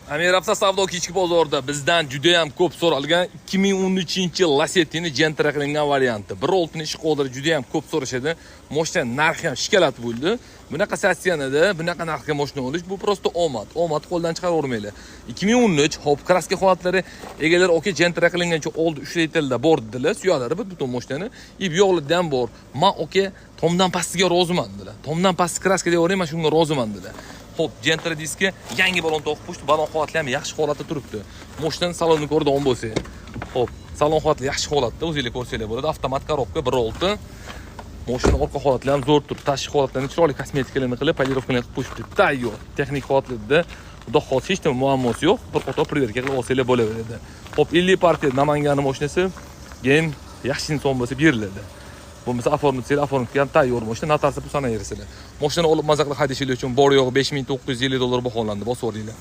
Amir Afsa savdo kechki bozorda bizdan juda ham ko'p so'ralgan 2013-yil Lasetti'ni Gentra qilingan varianti. 1.6 ish qodiri juda ham ko'p so'rashadi. Mashina narxi ham shikalat bo'ldi. Bunaqa satsiyada, bunaqa narxga mashina olish bu prosta omad. Omad qo'ldan chiqaravermaylar. 2013 hop kraska holatlari egalar oke Gentra qilingancha oldi 3 litrda bor dedilar. Suyalari butun mashinani. Ib yo'g'lidan bor. Men oke tomdan pastiga roziman dedilar. Tomdan pasti kraska deyaverayman, men shunga roziman dedilar. Hop, Gentra diski yangi balon to'qib qo'yishdi. Balon holatli ham yaxshi holatda turibdi. Mashinaning salonini ko'radigan bo'lsa. Hop, salon holati yaxshi holatda, o'zingizlar ko'rsanglar bo'ladi. Avtomat korobka 1.6. Mashina orqa holati ham zo'r turibdi. Tashqi holatlarini chiroyli kosmetikalarni qilib, polirovkani qilib qo'yishdi. Tayyor. Texnik holatlarda xudo xohlasa hech nima muammosi yo'q. Bir qator priverka qilib olsanglar bo'laveradi. Hop, 50 partiya Namangan mashinasi keyin yaxshi inson bo'lsa beriladi. Bo'lmasa oformitsizlar ham tayyor mashina, notarsiz pul sanaversizlar. Mashinani olib maza qilib haydashinglar uchun bor yo'g'i $5950 baholandi, bosib olinglar.